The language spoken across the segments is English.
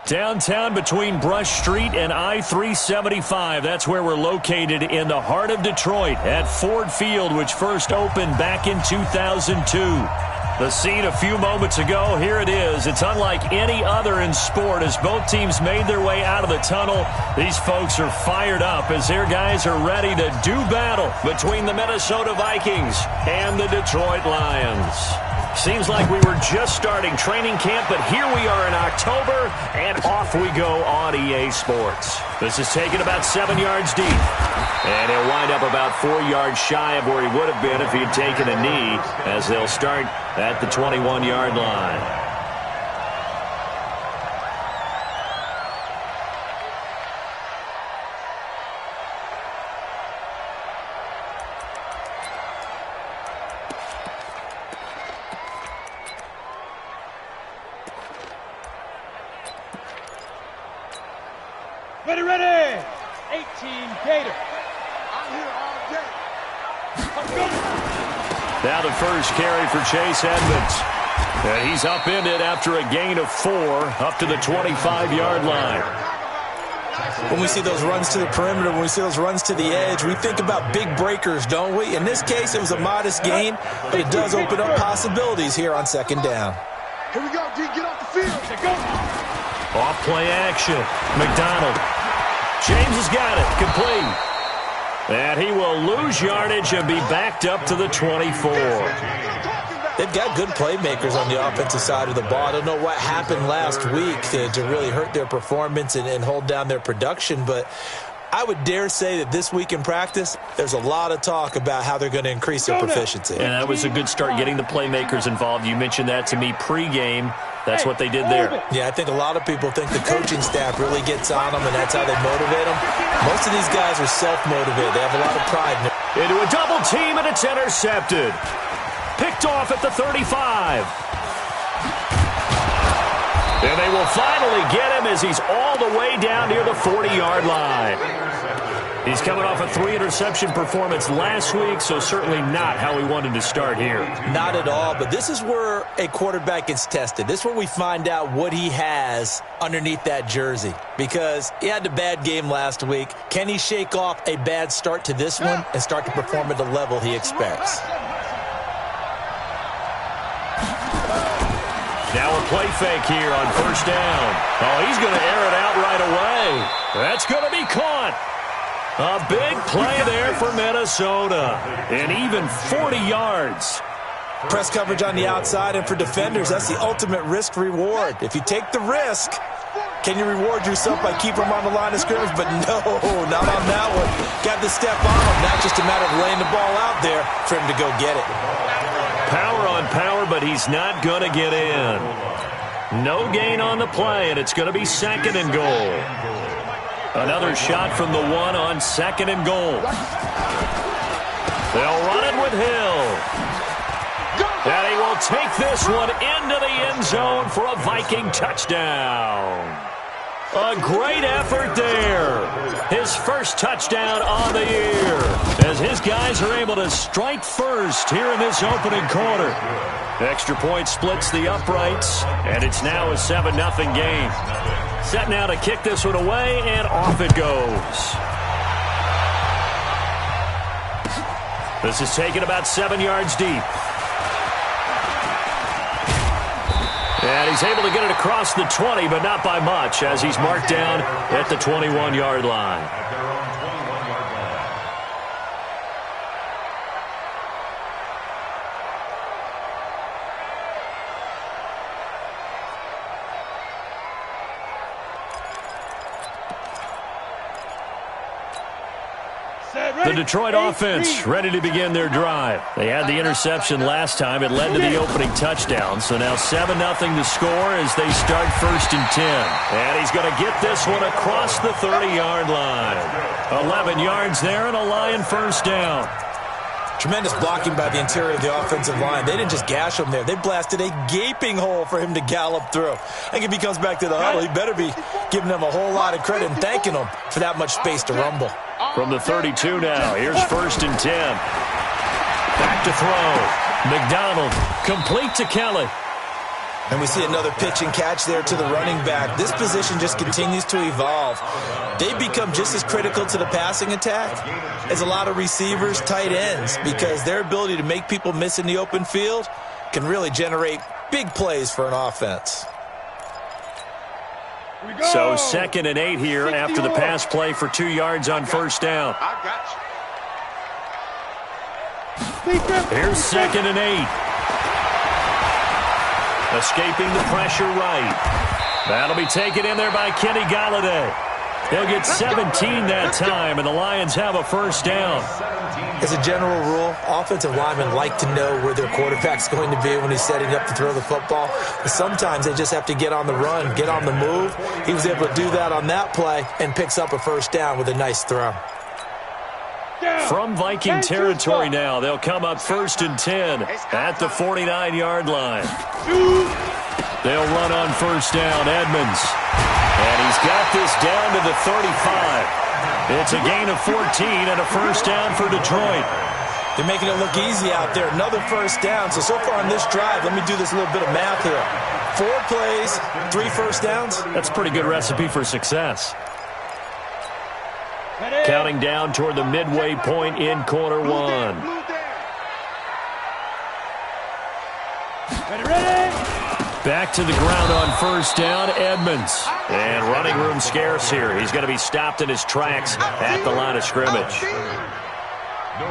Downtown between Brush Street and I-375. That's where we're located in the heart of Detroit at Ford Field, which first opened back in 2002. The scene a few moments ago, here it is. It's unlike any other in sport as both teams made their way out of the tunnel. These folks are fired up as their guys are ready to do battle between the Minnesota Vikings and the Detroit Lions. Seems like we were just starting training camp, but here we are in October, and off we go on EA Sports. This is taken about 7 yards deep, and he'll wind up about 4 yards shy of where he would have been if he had taken a knee, as they'll start at the 21-yard line. Ready! 18 Gator. I'm here all day. Now the first carry for Chase Edmonds. And he's upended after a gain of 4 up to the 25-yard line. When we see those runs to the perimeter, when we see those runs to the edge, we think about big breakers, don't we? In this case, it was a modest gain, but it does open up possibilities here on second down. Here we go, D. Get off the field. Go. Off play action. McDonald. James has got it. Complete. And he will lose yardage and be backed up to the 24. They've got good playmakers on the offensive side of the ball. I don't know what happened last week to really hurt their performance and hold down their production, but I would dare say that this week in practice, there's a lot of talk about how they're going to increase their proficiency. And that was a good start getting the playmakers involved. You mentioned that to me pregame. That's what they did there. Yeah, I think a lot of people think the coaching staff really gets on them, and that's how they motivate them. Most of these guys are self-motivated. They have a lot of pride. Into a double team, and it's intercepted. Picked off at the 35. And they will finally get him as he's all the way down near the 40-yard line. He's coming off a 3-interception performance last week, so certainly not how we wanted to start here. Not at all, but this is where a quarterback gets tested. This is where we find out what he has underneath that jersey, because he had a bad game last week. Can he shake off a bad start to this one and start to perform at the level he expects? Now a play fake here on first down. Oh, he's going to air it out right away. That's going to be caught. A big play there for Minnesota. And even 40 yards. Press coverage on the outside, and for defenders, that's the ultimate risk-reward. If you take the risk, can you reward yourself by keeping them on the line of scrimmage? But no, not on that one. Got to step on him. Not just a matter of laying the ball out there for him to go get it. Power on power, but he's not going to get in. No gain on the play, and it's going to be second and goal. Another shot from the 1 on second and goal. They'll run it with Hill. And he will take this one into the end zone for a Viking touchdown. A great effort there. His first touchdown on the year, as his guys are able to strike first here in this opening quarter. Extra point splits the uprights, and it's now a 7-0 game. Set now to kick this one away, and off it goes. This is taken about 7 yards deep. And he's able to get it across the 20, but not by much, as he's marked down at the 21-yard line. The Detroit offense ready to begin their drive. They had the interception last time. It led to the opening touchdown. So now 7-0 to score as they start first and 10. And he's going to get this one across the 30-yard line. 11 yards there and a Lion first down. Tremendous blocking by the interior of the offensive line. They didn't just gash him there. They blasted a gaping hole for him to gallop through. I think if he comes back to the huddle, he better be giving them a whole lot of credit and thanking them for that much space to rumble. From the 32 now, here's first and 10. Back to throw. McDonald complete to Kelly. And we see another pitch and catch there to the running back. This position just continues to evolve. They become just as critical to the passing attack as a lot of receivers, tight ends, because their ability to make people miss in the open field can really generate big plays for an offense. So 2nd and 8 here after the pass play for 2 yards on first down. Here's 2nd and 8. Escaping the pressure right. That'll be taken in there by Kenny Golladay. He'll get 17 that time, and the Lions have a first down. As a general rule, offensive linemen like to know where their quarterback's going to be when he's setting up to throw the football. But sometimes they just have to get on the run, get on the move. He was able to do that on that play and picks up a first down with a nice throw. From Viking territory now, they'll come up 1st and 10 at the 49-yard line. They'll run on first down, Edmonds. And he's got this down to the 35. It's a gain of 14 and a first down for Detroit. They're making it look easy out there. Another first down. So far on this drive, let me do this little bit of math here. 4 plays, 3 first downs. That's a pretty good recipe for success. Counting down toward the midway point in quarter 1. Back to the ground on first down, Edmonds. And running room scarce here. He's going to be stopped in his tracks at the line of scrimmage.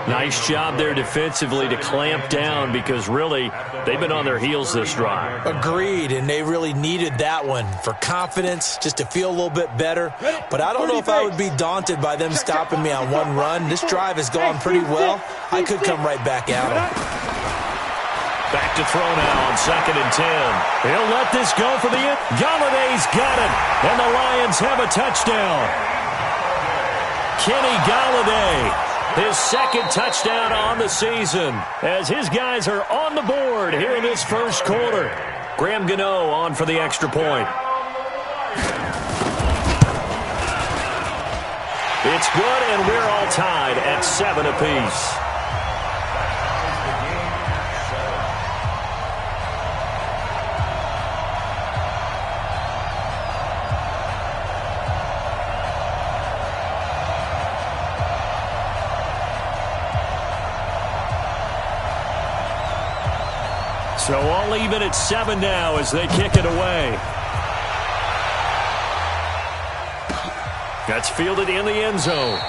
Nice job there defensively to clamp down because really they've been on their heels this drive. Agreed, and they really needed that one for confidence, just to feel a little bit better. But I don't know if I would be daunted by them stopping me on one run. This drive has gone pretty well. I could come right back at them. Back to throw now on 2nd and 10. He'll let this go for the end. Galladay's got it, and the Lions have a touchdown. Kenny Golladay. His 2nd touchdown on the season as his guys are on the board here in this first quarter. Graham Gano on for the extra point. It's good, and we're all tied at 7 apiece. So all even at 7 now as they kick it away. That's fielded in the end zone.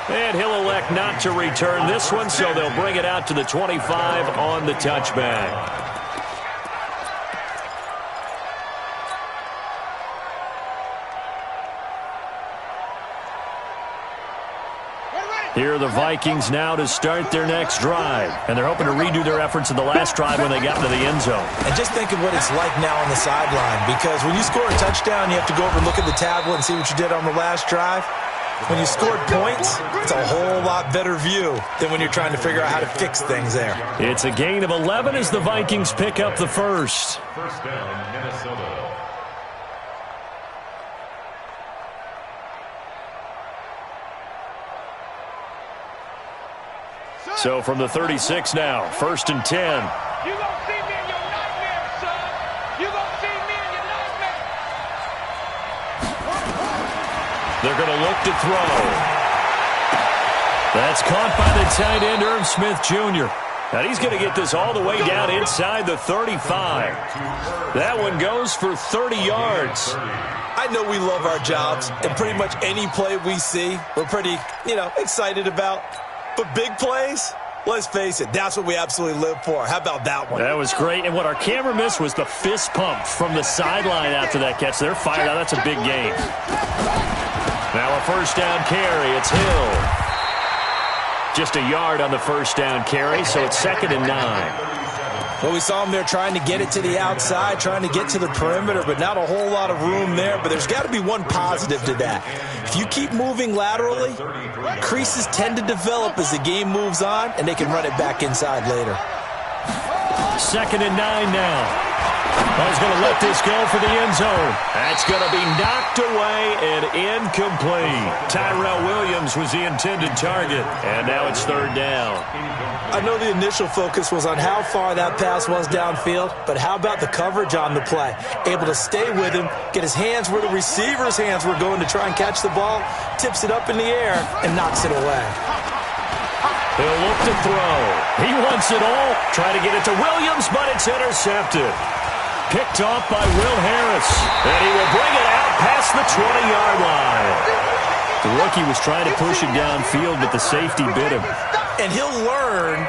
And he'll elect not to return this one, so they'll bring it out to the 25 on the touchback. Here are the Vikings now to start their next drive. And they're hoping to redo their efforts in the last drive when they got into the end zone. And just think of what it's like now on the sideline. Because when you score a touchdown, you have to go over and look at the tablet and see what you did on the last drive. When you scored points, it's a whole lot better view than when you're trying to figure out how to fix things there. It's a gain of 11 as the Vikings pick up the first. First down, Minnesota. So from the 36 now, 1st and 10. You gonna see me in your nightmare, son. You gonna see me in your nightmare. They're going to look to throw. That's caught by the tight end, Irv Smith Jr. And he's going to get this all the way down inside the 35. That one goes for 30 yards. I know we love our jobs, and pretty much any play we see, we're pretty, excited about. But big plays, let's face it, that's what we absolutely live for. How about that one? That was great. And what our camera missed was the fist pump from the sideline after that catch. They're fired out. That's a big game. Now a first down carry. It's Hill. Just a yard on the first down carry, so it's 2nd and 9. Well, we saw him there trying to get it to the outside, trying to get to the perimeter, but not a whole lot of room there. But there's got to be one positive to that. If you keep moving laterally, creases tend to develop as the game moves on, and they can run it back inside later. 2nd and 9 now. I was going to let this go for the end zone. That's going to be knocked away and incomplete. Tyrell Williams was the intended target, and now it's third down. I know the initial focus was on how far that pass was downfield, but how about the coverage on the play? Able to stay with him, get his hands where the receiver's hands were going to try and catch the ball, tips it up in the air, and knocks it away. He'll look to throw. He wants it all. Try to get it to Williams, but it's intercepted. Picked off by Will Harris, and he will bring it out past the 20-yard line. The rookie was trying to push it downfield, but the safety bit him. And he'll learn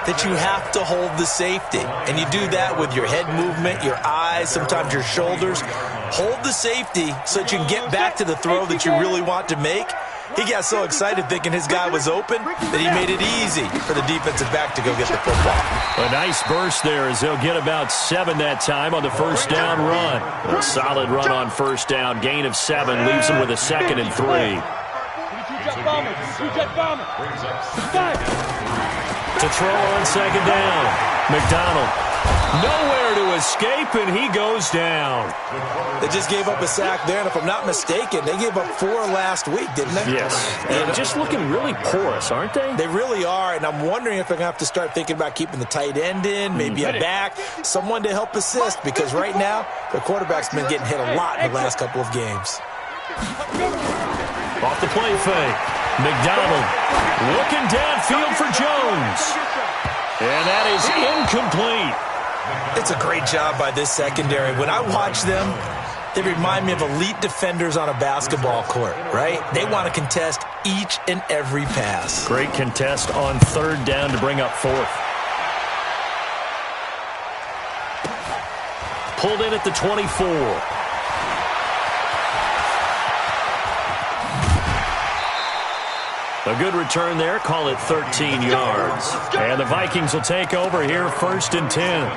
that you have to hold the safety. And you do that with your head movement, your eyes, sometimes your shoulders. Hold the safety so that you can get back to the throw that you really want to make. He got so excited thinking his guy was open that he made it easy for the defensive back to go get the football. A nice burst there as they'll get about 7 that time on the first down run. A solid run on first down. Gain of 7 leaves them with a 2nd and 3. To throw on second down. McDonald. Nowhere to escape, and he goes down. They just gave up a sack there, and if I'm not mistaken, they gave up 4 last week, didn't they? Yes. And just looking really porous, aren't they? They really are, and I'm wondering if they're going to have to start thinking about keeping the tight end in, maybe a back, someone to help assist, because right now, their quarterback's been getting hit a lot in the last couple of games. Off the play fake. McDonald looking downfield for Jones. And that is incomplete. It's a great job by this secondary. When I watch them, they remind me of elite defenders on a basketball court, right? They want to contest each and every pass. Great contest on third down to bring up 4th. Pulled in at the 24. A good return there. Call it 13 yards. And the Vikings will take over here 1st and 10.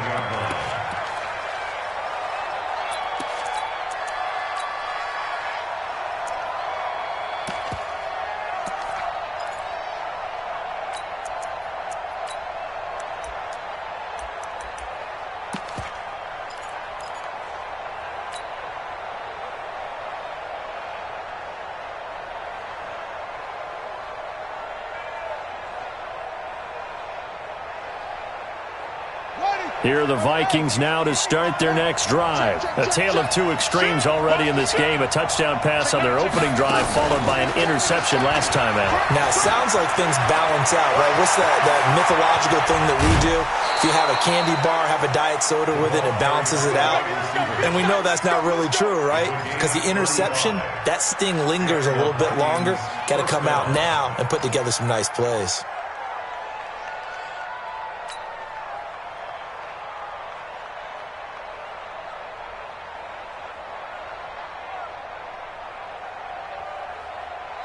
Here are the Vikings now to start their next drive. A tale of 2 extremes already in this game. A touchdown pass on their opening drive followed by an interception last time out. Now, it sounds like things balance out, right? What's that mythological thing that we do? If you have a candy bar, have a diet soda with it, it balances it out. And we know that's not really true, right? Because the interception, that sting lingers a little bit longer. Got to come out now and put together some nice plays.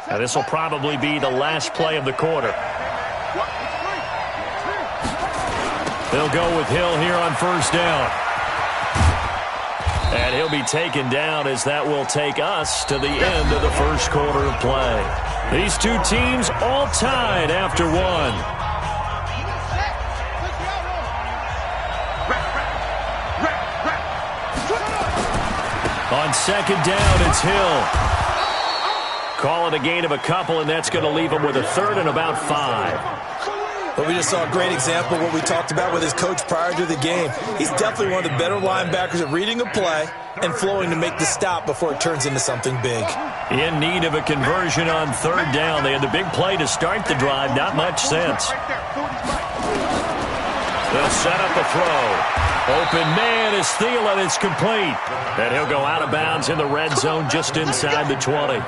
Now, this will probably be the last play of the quarter. They'll go with Hill here on first down. And he'll be taken down as that will take us to the end of the first quarter of play. These 2 teams all tied after 1. On second down, it's Hill. Call it a gain of a couple, and that's going to leave him with a 3rd and about 5. But we just saw a great example of what we talked about with his coach prior to the game. He's definitely one of the better linebackers at reading a play and flowing to make the stop before it turns into something big. In need of a conversion on third down. They had the big play to start the drive. Not much sense. They'll set up a throw. Open man is Thielen. It's complete. And he'll go out of bounds in the red zone just inside the 20.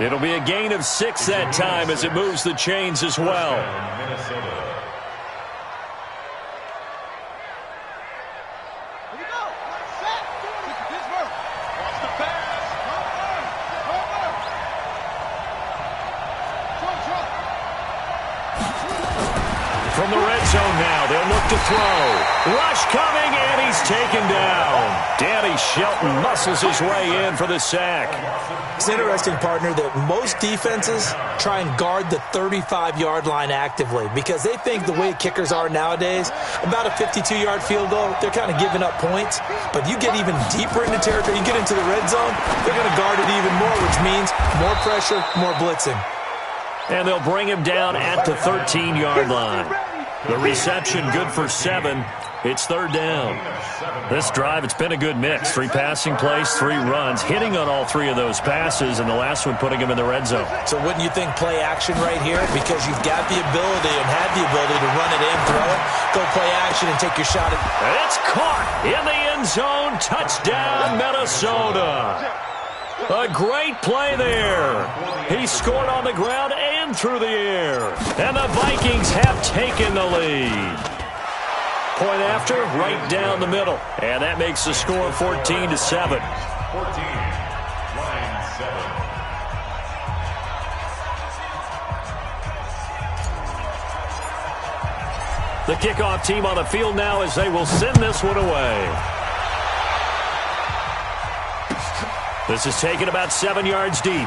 It'll be a gain of 6 that time as it moves the chains as well. From the red zone now, they'll look to throw. Rush coming, and he's taken down. Danny Shelton muscles his way in for the sack. It's interesting, partner, that most defenses try and guard the 35-yard line actively because they think the way kickers are nowadays, about a 52-yard field goal, they're kind of giving up points. But you get even deeper into territory, you get into the red zone, they're going to guard it even more, which means more pressure, more blitzing. And they'll bring him down at the 13-yard line. The reception good for 7. It's third down. This drive, it's been a good mix. 3 passing plays, 3 runs, hitting on all 3 of those passes, and the last one putting him in the red zone. So wouldn't you think play action right here? Because you've got the ability and had the ability to run it in, throw it, go play action and take your shot at. It's caught in the end zone. Touchdown, Minnesota. A great play there. He scored on the ground and through the air. And the Vikings have taken the lead. Point after, right down the middle. And that makes the score 14-7. 14, line 7. The kickoff team on the field now as they will send this one away. This is taken about 7 yards deep.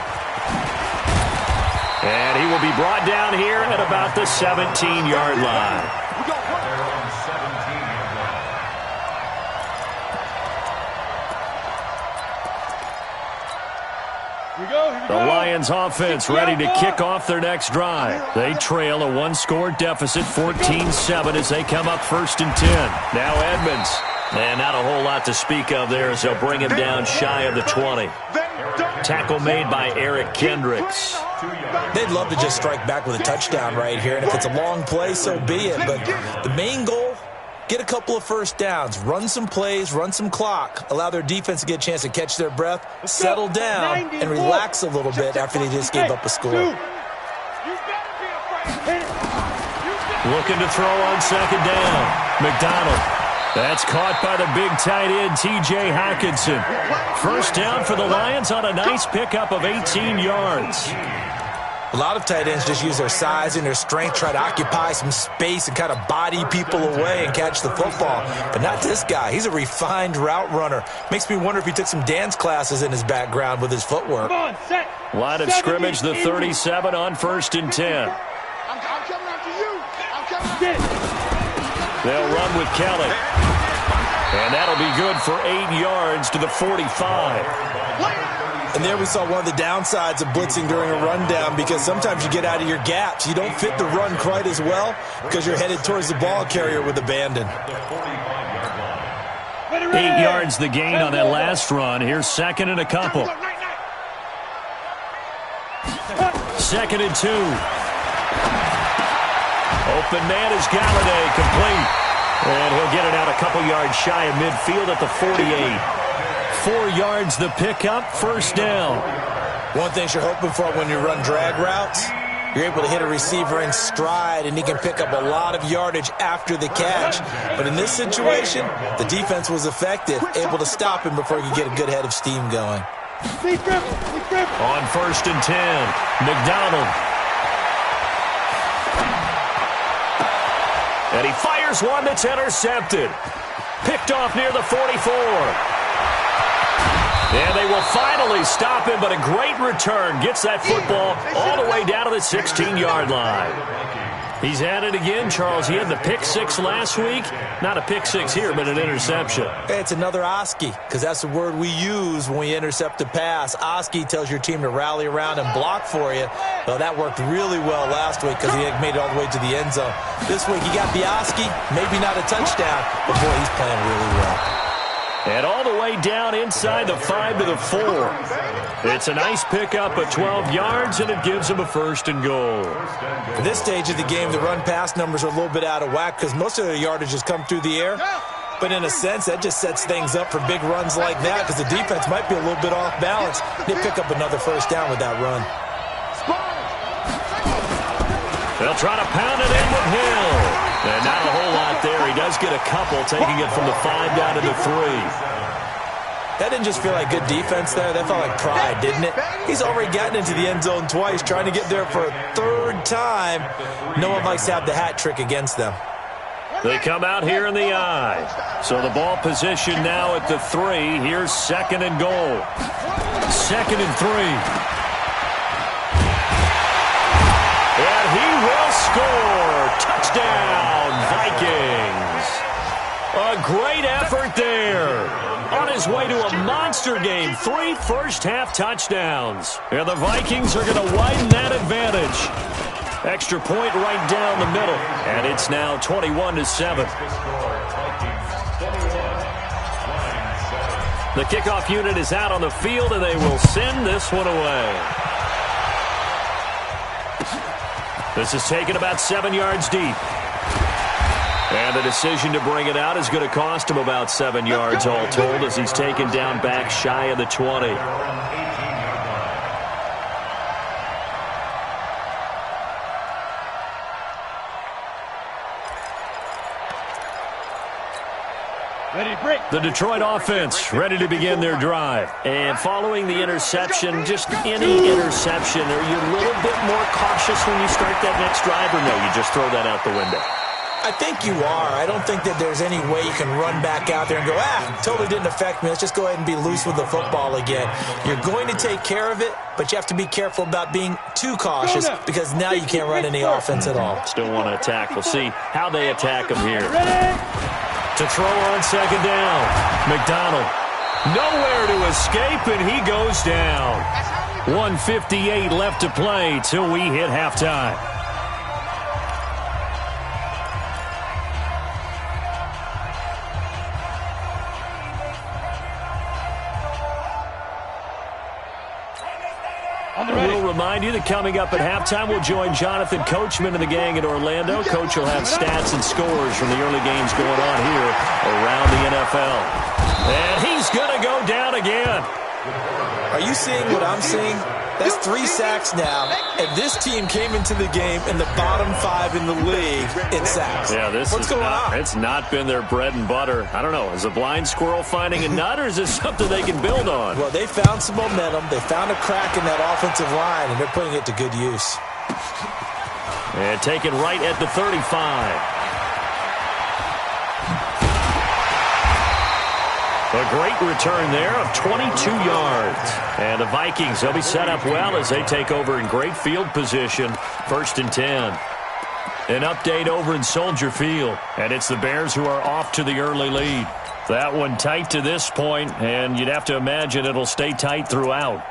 And he will be brought down here at about the 17-yard line. The Lions offense ready to kick off their next drive. They trail a 1-score deficit, 14-7, as they come up 1st and 10. Now Edmonds. And not a whole lot to speak of there as they'll bring him down shy of the 20. Tackle made by Eric Kendricks. They'd love to just strike back with a touchdown right here, and if it's a long play, so be it. But the main goal, get a couple of first downs, run some plays, run some clock, allow their defense to get a chance to catch their breath, settle down, and relax a little bit after they just gave up a score. Looking to throw on 2nd down. McDonald. That's caught by the big tight end, T.J. Hockenson. First down for the Lions on a nice pickup of 18 yards. A lot of tight ends just use their size and their strength, try to occupy some space and kind of body people away and catch the football. But not this guy. He's a refined route runner. Makes me wonder if he took some dance classes in his background with his footwork. Line of scrimmage, the 37 on 1st and 10. I'm coming after you. I'm coming after you. They'll run with Kelly. And that'll be good for 8 yards to the 45. And there we saw one of the downsides of blitzing during a rundown, because sometimes you get out of your gaps. You don't fit the run quite as well because you're headed towards the ball carrier with abandon. 8 yards the gain on that last run. Here's 2nd and a couple. 2nd and 2. Open man is Galladay, complete. And he'll get it out a couple yards shy of midfield at the 48. 4 yards the pickup, 1st down. One thing you're hoping for when you run drag routes, you're able to hit a receiver in stride, and he can pick up a lot of yardage after the catch. But in this situation, the defense was effective, able to stop him before he could get a good head of steam going. On 1st and 10, McDonald. And he fires one that's intercepted. Picked off near the 44. And they will finally stop him, but a great return. Gets that football all the way down to the 16-yard line. He's at it again, Charles. He had the pick 6 last week. Not a pick 6 here, but an interception. It's another Oski, because that's the word we use when we intercept a pass. Oski tells your team to rally around and block for you. Well, that worked really well last week because he made it all the way to the end zone. This week he got the Oski, maybe not a touchdown, but boy, he's playing really well. And all the way down inside the 5 to the 4. It's a nice pickup of 12 yards, and it gives him a 1st and goal. At this stage of the game, the run-pass numbers are a little bit out of whack because most of their yardage has come through the air. But in a sense, that just sets things up for big runs like that because the defense might be a little bit off balance. They pick up another 1st down with that run. They'll try to pound it in with Hill. And not a whole lot there. He does get a couple, taking it from the 5 down to the 3. That didn't just feel like good defense there. That felt like pride, didn't it? He's already gotten into the end zone twice, trying to get there for a 3rd time. No one likes to have the hat trick against them. They come out here in the I. So the ball position now at the 3. Here's 2nd and goal. 2nd and 3. And he will score. Touchdown, Vikings. A great effort there. On his way to a monster game. 3 first-half touchdowns. And the Vikings are going to widen that advantage. Extra point right down the middle. And it's now 21-7. The kickoff unit is out on the field, and they will send this one away. This is taken about 7 yards deep. And the decision to bring it out is going to cost him about 7 yards all told as he's taken down back shy of the 20. The Detroit offense ready to begin their drive. And following the interception, just any interception, are you a little bit more cautious when you start that next drive, or no, you just throw that out the window? I think you are. I don't think that there's any way you can run back out there and go, totally didn't affect me. Let's just go ahead and be loose with the football again. You're going to take care of it, but you have to be careful about being too cautious because now you can't run any offense at all. Still want to attack. We'll see how they attack him here. To throw on 2nd down. McDonald. Nowhere to escape, and he goes down. 1:58 left to play till we hit halftime. We'll remind you that coming up at halftime, we'll join Jonathan Coachman and the gang at Orlando. Coach will have stats and scores from the early games going on here around the NFL. And he's going to go down again. Are you seeing what I'm seeing? That's 3 sacks now, and this team came into the game in the bottom 5 in the league in sacks. Yeah, What's going on? It's not been their bread and butter. I don't know. Is a blind squirrel finding a nut, or is this something they can build on? Well, they found some momentum. They found a crack in that offensive line, and they're putting it to good use. And taken right at the 35. A great return there of 22 yards. And the Vikings, they'll be set up well as they take over in great field position. 1st and 10. An update over in Soldier Field. And it's the Bears who are off to the early lead. That one tight to this point, and you'd have to imagine it'll stay tight throughout.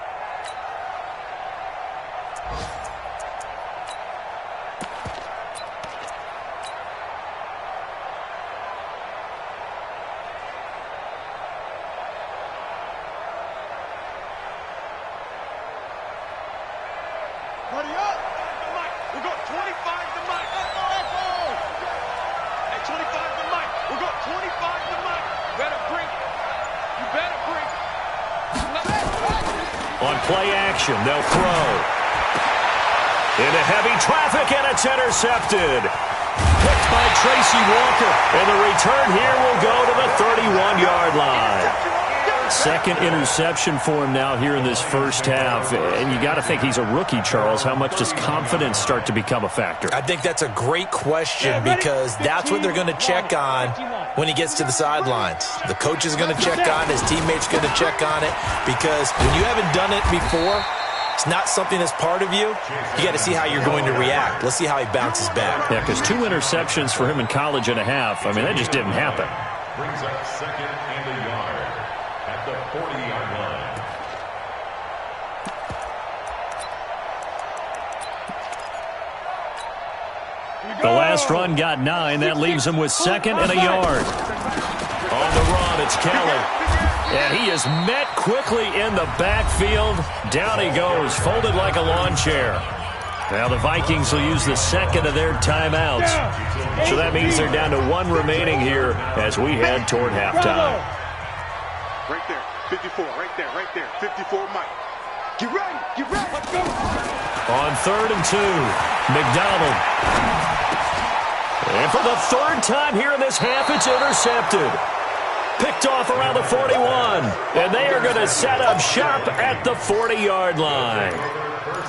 They'll throw. Into heavy traffic, and it's intercepted. Picked by Tracy Walker. And the return here will go to the 31-yard line. 2nd interception for him now here in this first half. And you got to think he's a rookie, Charles. How much does confidence start to become a factor? I think that's a great question because that's what they're going to check on when he gets to the sidelines. The coach is going to check on it. His teammates going to check on it because when you haven't done it before, it's not something that's part of you. You got to see how you're going to react. Let's see how he bounces back. Yeah, because 2 interceptions for him in college and a half. I mean, that just didn't happen. Brings up 2nd and a yard at the 40-yard line. The last run got 9. That leaves him with 2nd and a yard. On the run, it's Kelly. And he is met quickly in the backfield. Down he goes, folded like a lawn chair. Now the Vikings will use the 2nd of their timeouts. So that means they're down to 1 remaining here as we head toward halftime. Right there, 54, right there, 54, Mike. Get ready, let's go. On 3rd and 2, McDonald. And for the 3rd time here in this half, it's intercepted. Picked off around the 41. And they are going to set up shop at the 40-yard line.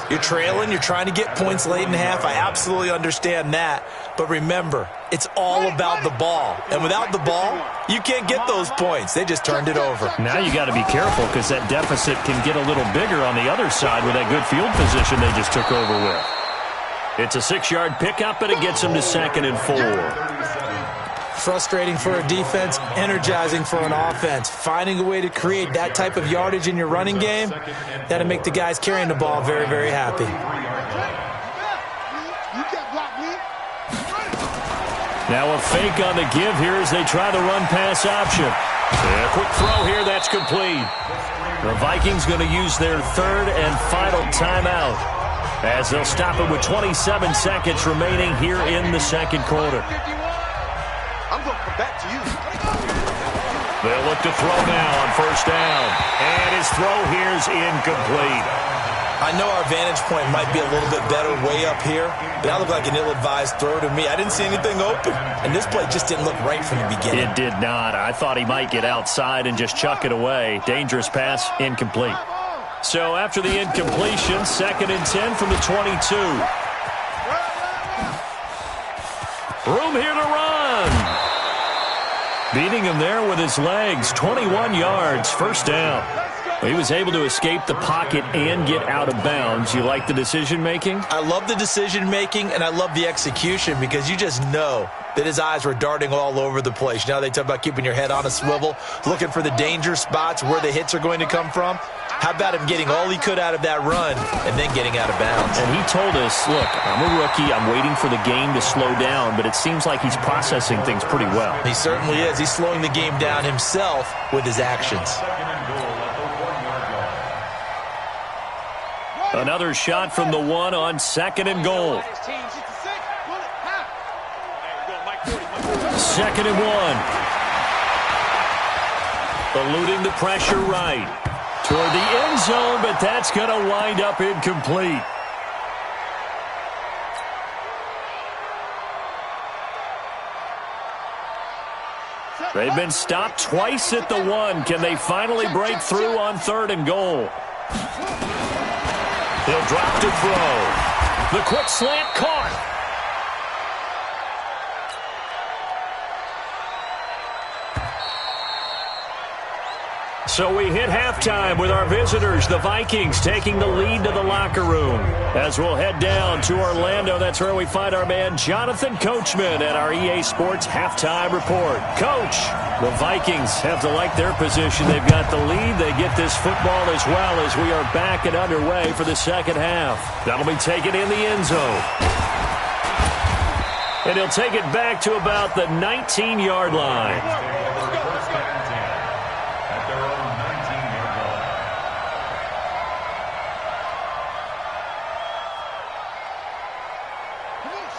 You're trailing. You're trying to get points late in half. I absolutely understand that. But remember, it's all about the ball. And without the ball, you can't get those points. They just turned it over. Now you got to be careful because that deficit can get a little bigger on the other side with that good field position they just took over with. It's a 6-yard pickup, and it gets them to 2nd and 4. Frustrating for a defense, energizing for an offense. Finding a way to create that type of yardage in your running game, that'll make the guys carrying the ball very, very happy. Now a fake on the give here as they try the run-pass option. A quick throw here, that's complete. The Vikings going to use their 3rd and final timeout as they'll stop it with 27 seconds remaining here in the 2nd quarter. I'm going to come back to you. They'll look to throw now on 1st down. And his throw here is incomplete. I know our vantage point might be a little bit better way up here, but that looked like an ill-advised throw to me. I didn't see anything open, and this play just didn't look right from the beginning. It did not. I thought he might get outside and just chuck it away. Dangerous pass, incomplete. So after the incompletion, 2nd and 10 from the 22. Room here to run. Beating him there with his legs, 21 yards, 1st down. He was able to escape the pocket and get out of bounds. You like the decision-making? I love the decision-making, and I love the execution because you just know that his eyes were darting all over the place. You know, they talk about keeping your head on a swivel, looking for the danger spots where the hits are going to come from. How about him getting all he could out of that run and then getting out of bounds? And he told us, look, I'm a rookie. I'm waiting for the game to slow down, but it seems like he's processing things pretty well. He certainly is. He's slowing the game down himself with his actions. Another shot from the 1 on 2nd and goal. 2nd and 1. Eluding the pressure right. Toward the end zone, but that's going to wind up incomplete. They've been stopped twice at the 1. Can they finally break through on 3rd and goal? He'll drop to throw. The quick slant caught. So we hit halftime with our visitors, the Vikings, taking the lead to the locker room. As we'll head down to Orlando, that's where we find our man Jonathan Coachman at our EA Sports Halftime Report. Coach, the Vikings have to like their position. They've got the lead. They get this football as well as we are back and underway for the 2nd half. That'll be taken in the end zone. And he'll take it back to about the 19-yard line.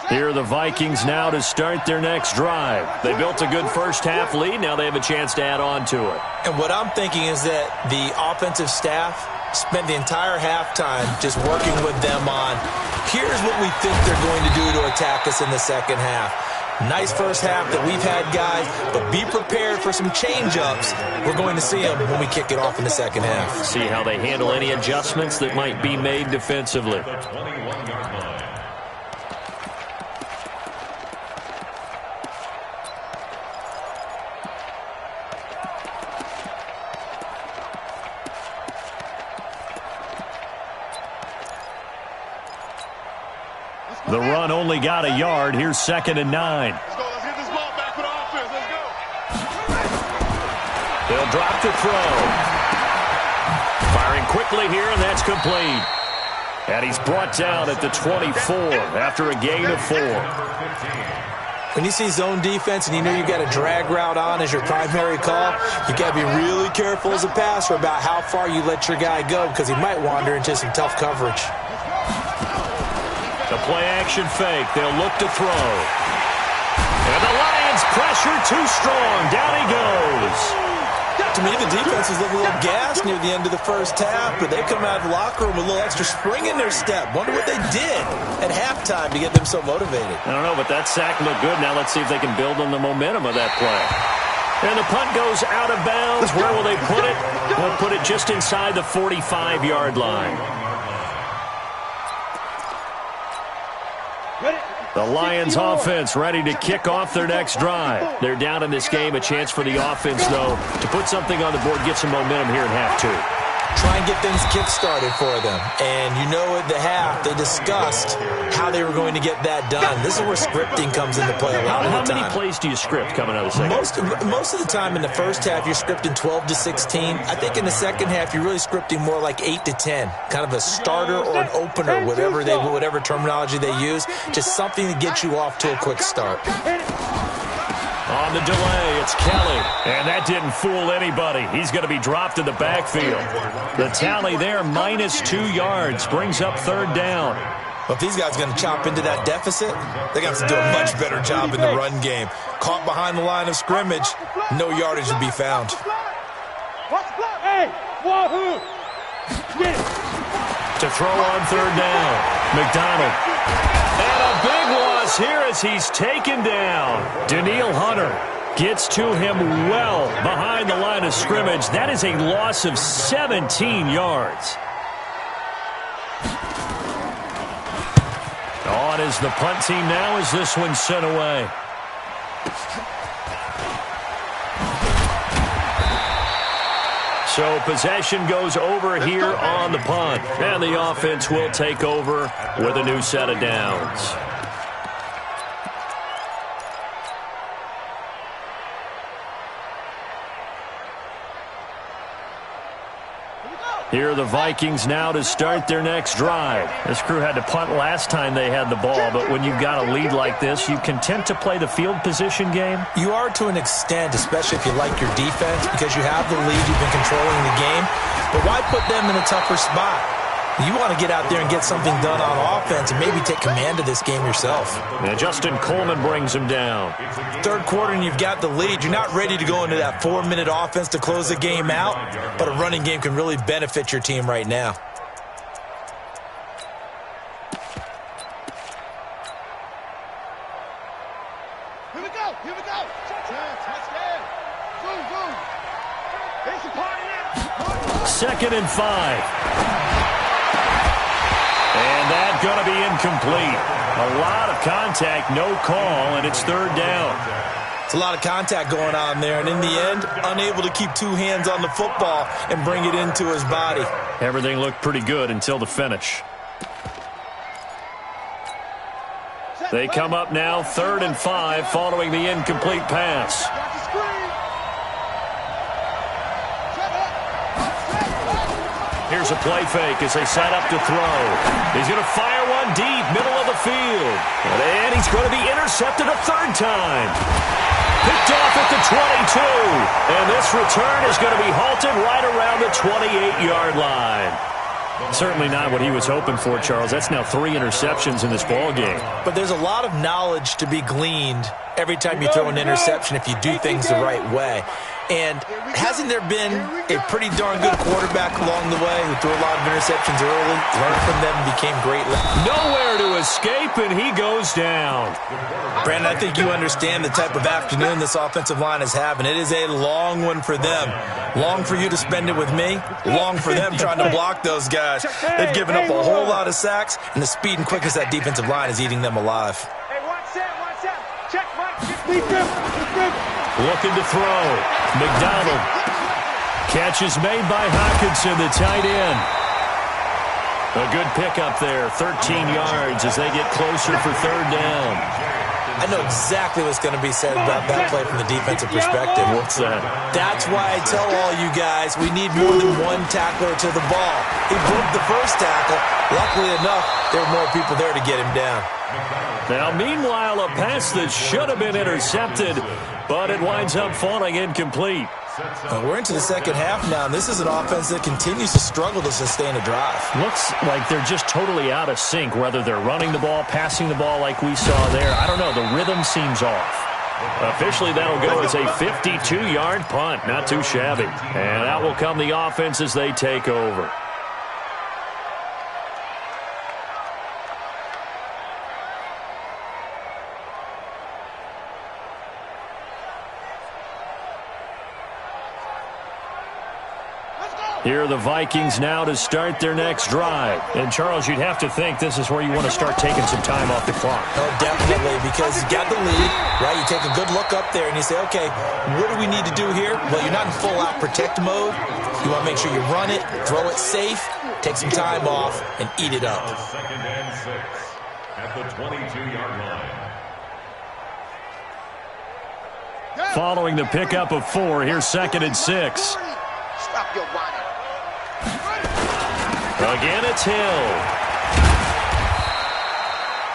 Here are the Vikings now to start their next drive. They built a good 1st half lead. Now they have a chance to add on to it. And what I'm thinking is that the offensive staff spent the entire halftime just working with them on, here's what we think they're going to do to attack us in the 2nd half. Nice 1st half that we've had, guys, but be prepared for some change-ups. We're going to see them when we kick it off in the 2nd half. See how they handle any adjustments that might be made defensively. The run only got a yard. Here's 2nd and 9. Let's go. Let's get this ball back for the offense. Let's go. They'll drop to throw. Firing quickly here, and that's complete. And he's brought down at the 24 after a gain of 4. When you see zone defense and you know you've got a drag route on as your primary call, you got to be really careful as a passer about how far you let your guy go because he might wander into some tough coverage. The play-action fake. They'll look to throw. And the Lions pressure too strong. Down he goes. To me, the defense was looking a little gassed near the end of the 1st half, but they come out of the locker room with a little extra spring in their step. Wonder what they did at halftime to get them so motivated. I don't know, but that sack looked good. Now let's see if they can build on the momentum of that play. And the punt goes out of bounds. Where will they put it? They'll put it just inside the 45-yard line. The Lions offense ready to kick off their next drive. They're down in this game. A chance for the offense, though, to put something on the board, get some momentum here in half two. Try and get things kick-started for them. And you know at the half, they discussed how they were going to get that done. This is where scripting comes into play a lot of the time. How many plays do you script coming out of the second? Most of the time in the first half, you're scripting 12 to 16. I think in the second half, you're really scripting more like 8 to 10. Kind of a starter or an opener, whatever terminology they use. Just something to get you off to a quick start. On the delay, it's Kelly. And that didn't fool anybody. He's going to be dropped in the backfield. The tally there, -2 yards, brings up third down. Well, if these guys are going to chop into that deficit, they're going to have to do a much better job in the run game. Caught behind the line of scrimmage, no yardage to be found. To throw on third down, McDonald. And a big loss here as he's taken down. Danielle Hunter gets to him well behind the line of scrimmage. That is a loss of 17 yards. On is the punt team now as this one's sent away. So possession goes over here on the punt. And the offense will take over with a new set of downs. Here are the Vikings now to start their next drive. This crew had to punt last time they had the ball, but when you've got a lead like this, you content to play the field position game? You are to an extent, especially if you like your defense, because you have the lead, you've been controlling the game. But why put them in a tougher spot? You want to get out there and get something done on offense and maybe take command of this game yourself. And Justin Coleman brings him down. Third quarter and you've got the lead. You're not ready to go into that 4-minute offense to close the game out, but a running game can really benefit your team right now. Here we go. Touchdown. Boom. Second and 5. And that's going to be incomplete. A lot of contact, no call, and it's third down. It's a lot of contact going on there, and in the end, unable to keep two hands on the football and bring it into his body. Everything looked pretty good until the finish. They come up now, 3rd and 5, following the incomplete pass. Here's a play fake as they set up to throw. He's going to fire one deep, middle of the field. And he's going to be intercepted a third time. Picked off at the 22. And this return is going to be halted right around the 28-yard line. Certainly not what he was hoping for, Charles. That's now 3 interceptions in this ball game. But there's a lot of knowledge to be gleaned every time you throw an interception if you do things the right way. And hasn't there been a pretty darn good quarterback along the way who threw a lot of interceptions early, learned from them, and became great? Nowhere to escape, and he goes down. Brandon, I think you understand the type of afternoon this offensive line is having. It is a long one for them. Long for you to spend it with me. Long for them trying to block those guys. They've given up a whole lot of sacks, and the speed and quickness of that defensive line is eating them alive. Hey, watch that. Check, Mike. Looking to throw. McDonald. Catch is made by Hawkinson, the tight end. A good pickup there, 13 yards as they get closer for third down. I know exactly what's going to be said about that play from the defensive perspective. What's that? That's why I tell all you guys we need more than one tackler to the ball. He broke the first tackle. Luckily enough, there were more people there to get him down. Now, meanwhile, a pass that should have been intercepted, but it winds up falling incomplete. We're into the second half now, and this is an offense that continues to struggle to sustain a drive. Looks like they're just totally out of sync, whether they're running the ball, passing the ball like we saw there. I don't know. The rhythm seems off. Officially, that'll go as a 52-yard punt. Not too shabby. And that will come the offense as they take over. Here are the Vikings now to start their next drive. And, Charles, you'd have to think this is where you want to start taking some time off the clock. Oh, definitely, because you got the lead, right? You take a good look up there and you say, okay, what do we need to do here? Well, you're not in full-out protect mode. You want to make sure you run it, throw it safe, take some time off, and eat it up. Second and 6 at the 22-yard line. Following the pickup of 4, here's 2nd and 6. Stop your whining. Again, it's Hill.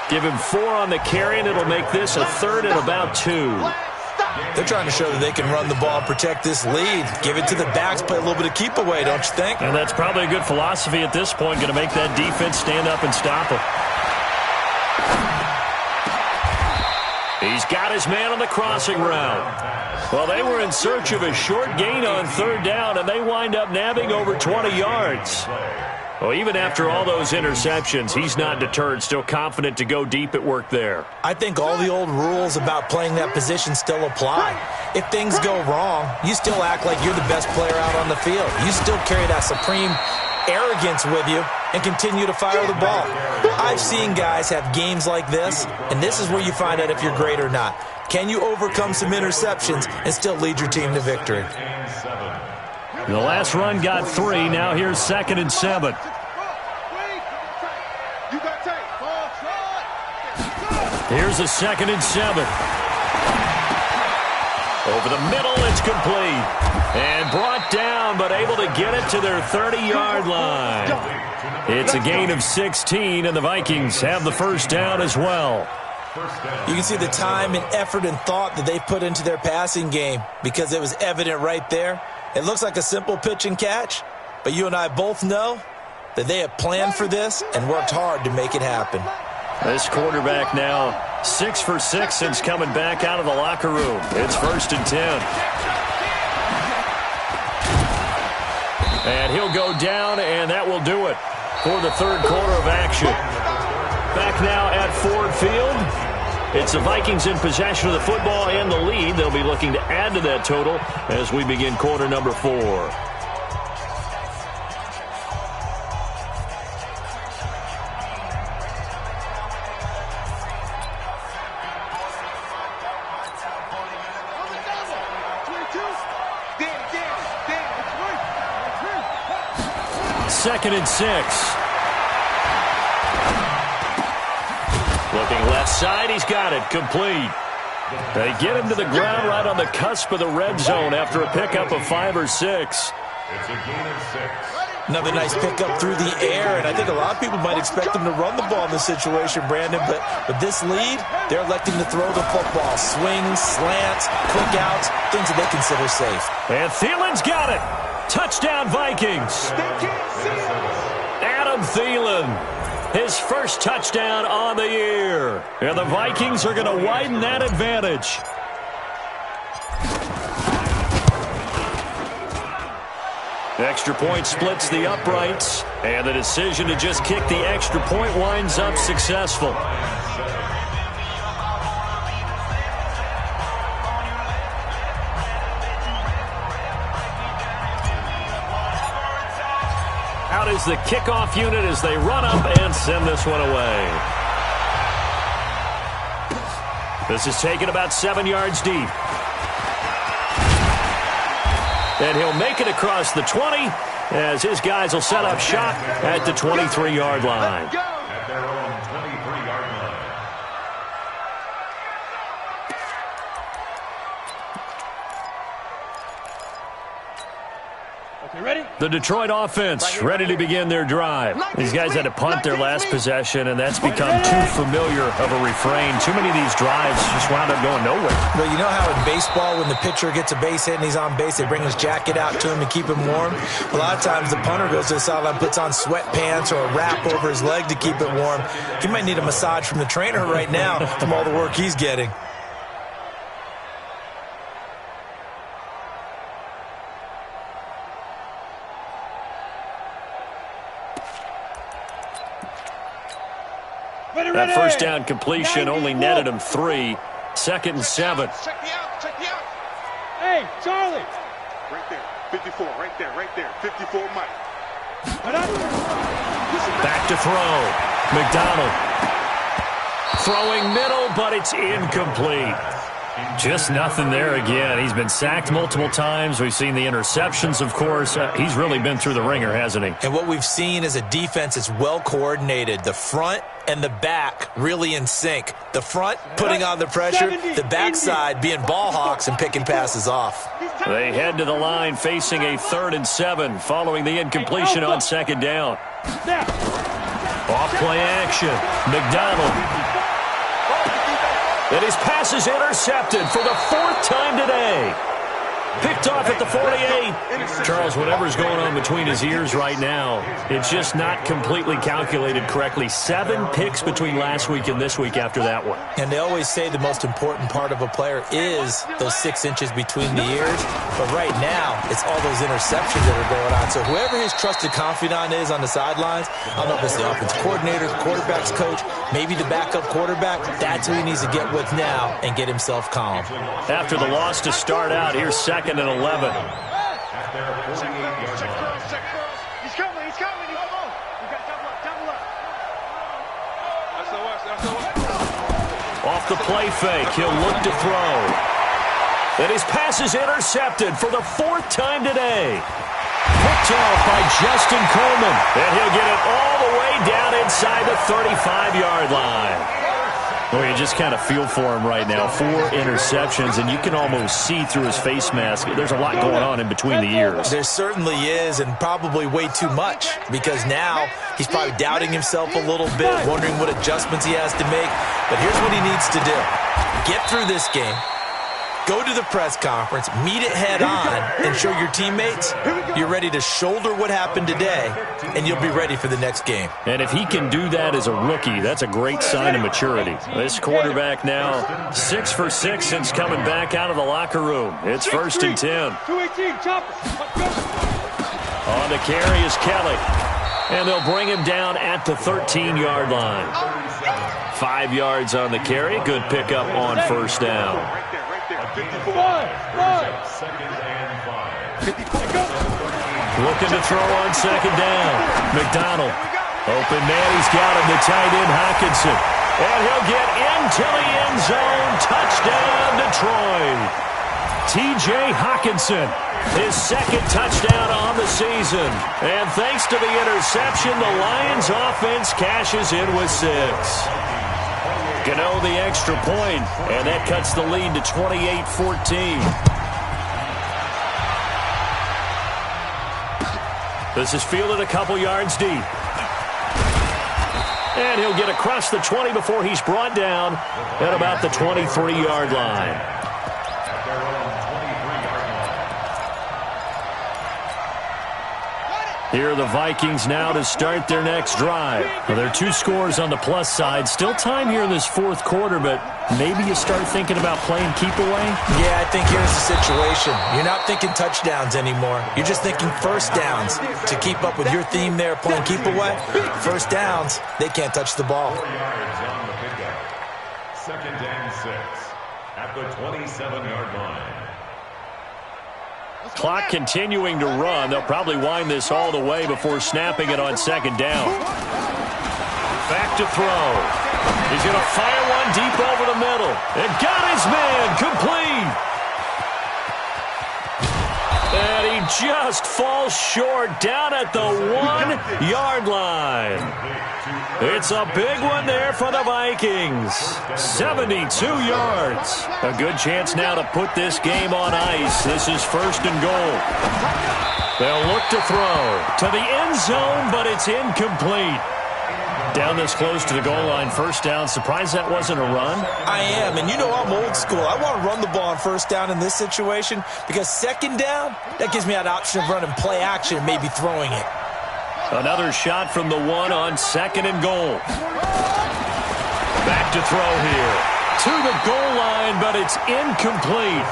Give him 4 on the carry, and it'll make this a 3rd and about 2. They're trying to show that they can run the ball and protect this lead. Give it to the backs, play a little bit of keep away, don't you think? And that's probably a good philosophy at this point, going to make that defense stand up and stop him. He's got his man on the crossing route. Well, they were in search of a short gain on 3rd down, and they wind up nabbing over 20 yards. Well, even after all those interceptions, he's not deterred, still confident to go deep at work there. I think all the old rules about playing that position still apply. If things go wrong, you still act like you're the best player out on the field. You still carry that supreme arrogance with you and continue to fire the ball. I've seen guys have games like this, and this is where you find out if you're great or not. Can you overcome some interceptions and still lead your team to victory? The last run got 3. Now here's 2nd and 7. Here's a 2nd and 7. Over the middle, it's complete. And brought down, but able to get it to their 30-yard line. It's a gain of 16, and the Vikings have the 1st down as well. You can see the time and effort and thought that they put into their passing game because it was evident right there. It looks like a simple pitch and catch, but you and I both know that they have planned for this and worked hard to make it happen. This quarterback now 6 for 6 since coming back out of the locker room. It's 1st and 10. And he'll go down, and that will do it for the 3rd quarter of action. Back now at Ford Field. It's the Vikings in possession of the football and the lead. They'll be looking to add to that total as we begin quarter number 4. Second and 6. Looking left side, he's got it, complete. They get him to the ground right on the cusp of the red zone after a pickup of 5 or 6. It's a gain of 6. Another nice pickup through the air, and I think a lot of people might expect them to run the ball in this situation, Brandon, but with this lead, they're electing to throw the football. Swings, slants, quick outs, things that they consider safe. And Thielen's got it. Touchdown, Vikings. Adam Thielen, his first touchdown on the year. And the Vikings are going to widen that advantage. Extra point splits the uprights, and the decision to just kick the extra point winds up successful. Out is the kickoff unit as they run up and send this one away. This is taken about 7 yards deep. And he'll make it across the 20 as his guys will set up shop at the 23-yard line. At their own 23-yard line. The Detroit offense ready to begin their drive. These guys had to punt their last possession, and that's become too familiar of a refrain. Too many of these drives just wound up going nowhere. Well, you know how in baseball when the pitcher gets a base hit and he's on base, they bring his jacket out to him to keep him warm? A lot of times the punter goes to the sideline, puts on sweatpants or a wrap over his leg to keep it warm. He might need a massage from the trainer right now from all the work he's getting. That first down completion only netted him 3. 2nd and 7. Check me out. Hey, Charlie. Right there. 54, right there, 54 Mike. Back to throw. McDonald. Throwing middle, but it's incomplete. Just nothing there again. He's been sacked multiple times. We've seen the interceptions, of course. He's really been through the ringer, hasn't he? And what we've seen is a defense that's well coordinated. The front and the back really in sync. The front putting on the pressure, the backside being ball hawks and picking passes off. They head to the line facing a 3rd and 7 following the incompletion on 2nd down. Off play action. McDonald. And his pass is intercepted for the 4th time today. Picked off at the 48. Charles, whatever's going on between his ears right now, it's just not completely calculated correctly. 7 picks between last week and this week after that one. And they always say the most important part of a player is those 6 inches between the ears. But right now, it's all those interceptions that are going on. So whoever his trusted confidant is on the sidelines, I don't know if it's the offensive coordinator, the quarterback's coach, maybe the backup quarterback, that's who he needs to get with now and get himself calm. After the loss to start out, here's 2nd and 11. He's coming. You got double up. That's Off the play fake, he'll look to throw. And his pass is intercepted for the 4th time today. Picked off by Justin Coleman. And he'll get it all the way down inside the 35-yard line. Well, you just kind of feel for him right now. 4 interceptions, and you can almost see through his face mask. There's a lot going on in between the ears. There certainly is, and probably way too much, because now he's probably doubting himself a little bit, wondering what adjustments he has to make. But here's what he needs to do. Get through this game. Go to the press conference, meet it head on, and show your teammates you're ready to shoulder what happened today, and you'll be ready for the next game. And if he can do that as a rookie, that's a great sign of maturity. This quarterback now 6 for 6 since coming back out of the locker room. It's 1st and 10. On the carry is Kelly. And they'll bring him down at the 13-yard line. 5 yards on the carry. Good pickup on 1st down. Looking to throw on 2nd down. McDonald. Open man, he's got him. The tight end, Hockenson. And he'll get into the end zone. Touchdown, Detroit. T.J. Hockenson, his 2nd touchdown on the season. And thanks to the interception, the Lions offense cashes in with 6. Gano the extra point, and that cuts the lead to 28-14. This is fielded a couple yards deep. And he'll get across the 20 before he's brought down at about the 23-yard line. Here are the Vikings now to start their next drive. Well, there are 2 scores on the plus side. Still time here in this 4th quarter, but maybe you start thinking about playing keep away? Yeah, I think here's the situation. You're not thinking touchdowns anymore. You're just thinking 1st downs. To keep up with your theme there, playing keep away, 1st downs, they can't touch the ball. 4 yards on the pickup. 2nd and 6 at the 27-yard line. Clock continuing to run. They'll probably wind this all the way before snapping it on 2nd down. Back to throw. He's going to fire one deep over the middle. And got his man complete. And he just falls short down at the 1-yard line. It's a big one there for the Vikings. 72 yards. A good chance now to put this game on ice. This is 1st and goal. They'll look to throw to the end zone, but it's incomplete. Down this close to the goal line, 1st down. Surprised that wasn't a run? I am, and you know I'm old school. I want to run the ball on 1st down in this situation because 2nd down, that gives me that option of running play action and maybe throwing it. Another shot from the 1 on 2nd and goal. Back to throw here. To the goal line, but it's incomplete.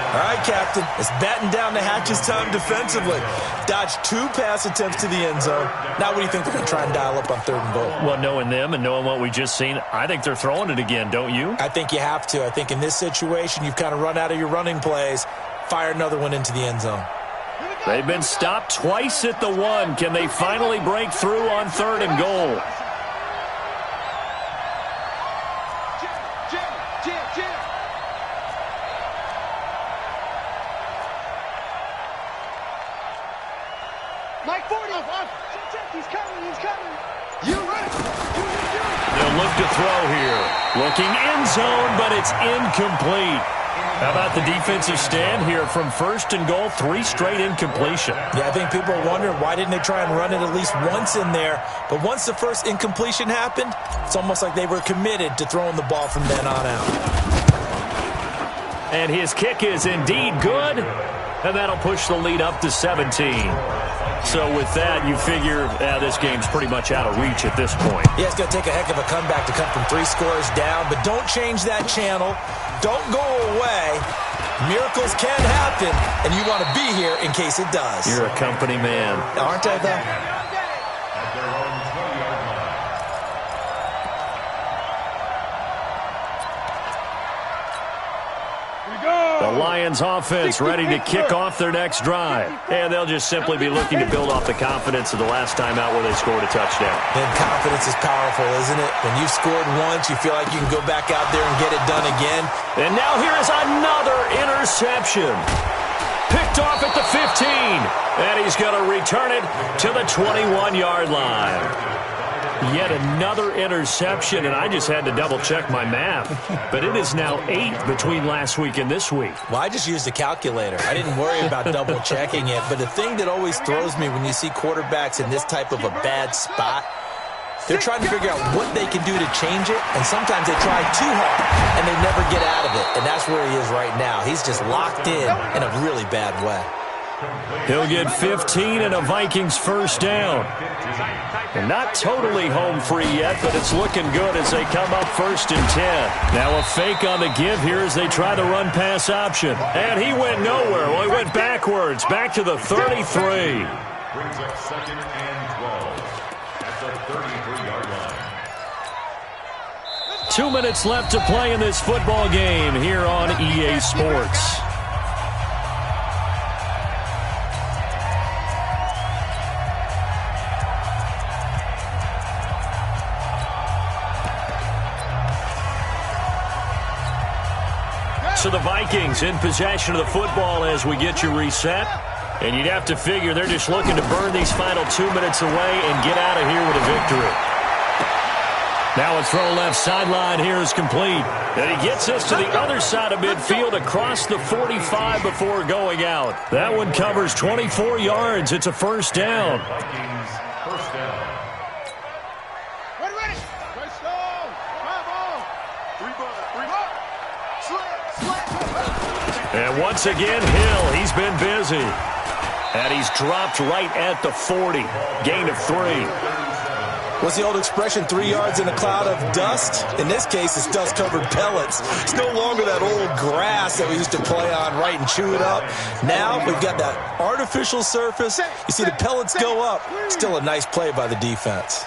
All right, Captain. It's batten down the hatches time defensively. Dodged 2 pass attempts to the end zone. Now what do you think they're going to try and dial up on 3rd and goal? Well, knowing them and knowing what we just seen, I think they're throwing it again, don't you? I think you have to. I think in this situation, you've kind of run out of your running plays. Fire another one into the end zone. They've been stopped twice at the 1. Can they finally break through on 3rd and goal? They'll look to throw here. Looking end zone, but it's incomplete. How about the defensive stand here from 1st and goal? 3 straight incompletion. Yeah, I think people are wondering why didn't they try and run it at least once in there. But once the first incompletion happened, it's almost like they were committed to throwing the ball from then on out. And his kick is indeed good. And that'll push the lead up to 17. So with that, you figure this game's pretty much out of reach at this point. Yeah, it's going to take a heck of a comeback to come from 3 scores down. But don't change that channel. Don't go away. Miracles can happen, and you want to be here in case it does. You're a company man. Aren't I, though? The Lions offense ready to kick off their next drive. And they'll just simply be looking to build off the confidence of the last time out where they scored a touchdown. And confidence is powerful, isn't it? When you've scored once, you feel like you can go back out there and get it done again. And now here is another interception. Picked off at the 15. And he's going to return it to the 21-yard line. Yet another interception, and I just had to double-check my math. But it is now 8 between last week and this week. Well, I just used a calculator. I didn't worry about double-checking it. But the thing that always throws me when you see quarterbacks in this type of a bad spot, they're trying to figure out what they can do to change it, and sometimes they try too hard, and they never get out of it. And that's where he is right now. He's just locked in a really bad way. He'll get 15 and a Vikings first down. And not totally home free yet, but it's looking good as they come up 1st and 10. Now a fake on the give here as they try the run-pass option. And he went nowhere. Well, he went backwards, back to the 33. Brings up 2nd and 12 at the 33-yard line. 2 minutes left to play in this football game here on EA Sports. So the Vikings in possession of the football as we get you reset. And you'd have to figure they're just looking to burn these final 2 minutes away and get out of here with a victory. Now a throw left sideline here is complete. And he gets us to the other side of midfield across the 45 before going out. That one covers 24 yards. It's a first down. Vikings first down. And once again, Hill, he's been busy. And he's dropped right at the 40. Gain of 3. What's the old expression, 3 yards in a cloud of dust? In this case, it's dust-covered pellets. It's no longer that old grass that we used to play on, right, and chew it up. Now we've got that artificial surface. You see the pellets go up. Still a nice play by the defense.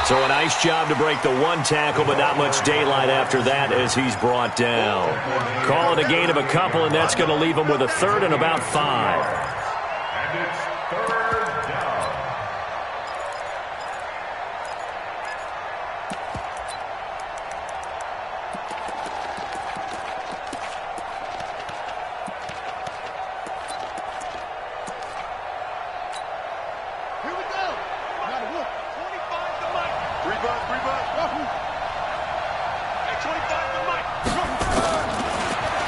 So a nice job to break the 1 tackle, but not much daylight after that as he's brought down. Call it a gain of a couple, and that's going to leave him with a 3rd and about 5. And it's 3rd down. Here we go. Gotta look. 25 to Mike. 3 bucks, 3 bucks. Hey, 25 to Mike.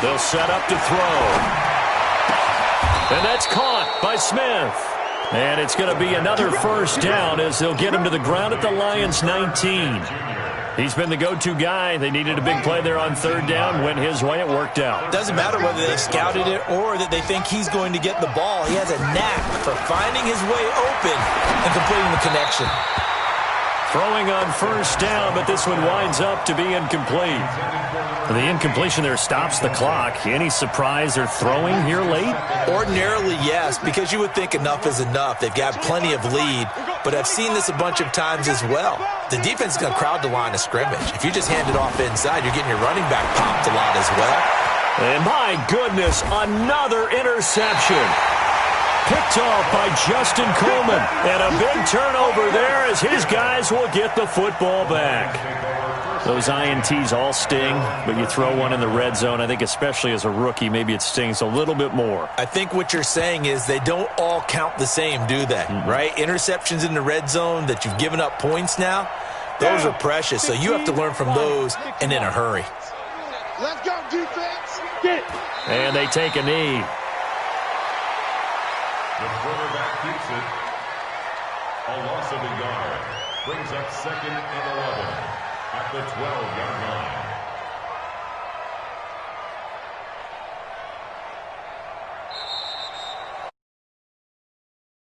They'll set up to throw. And that's caught by Smith. And it's going to be another first down as they'll get him to the ground at the Lions' 19. He's been the go-to guy. They needed a big play there on 3rd down. Went his way. It worked out. Doesn't matter whether they scouted it or that they think he's going to get the ball. He has a knack for finding his way open and completing the connection. Throwing on first down, but this one winds up to be incomplete. The incompletion there stops the clock. Any surprise or throwing here late? Ordinarily, yes, because you would think enough is enough. They've got plenty of lead, but I've seen this a bunch of times as well. The defense is going to crowd the line of scrimmage. If you just hand it off inside, you're getting your running back popped a lot as well. And my goodness, another interception. Picked off by Justin Coleman. And a big turnover there as his guys will get the football back. Those INTs all sting, but you throw one in the red zone, I think especially as a rookie, maybe it stings a little bit more. I think what you're saying is they don't all count the same, do they? Right? Interceptions in the red zone that you've given up points now, those are precious. So you have to learn from those and in a hurry. Let's go, defense. Get it. And they take a knee. The quarterback keeps it. A loss of a yard. Brings up 2nd and 11 at the 12-yard line.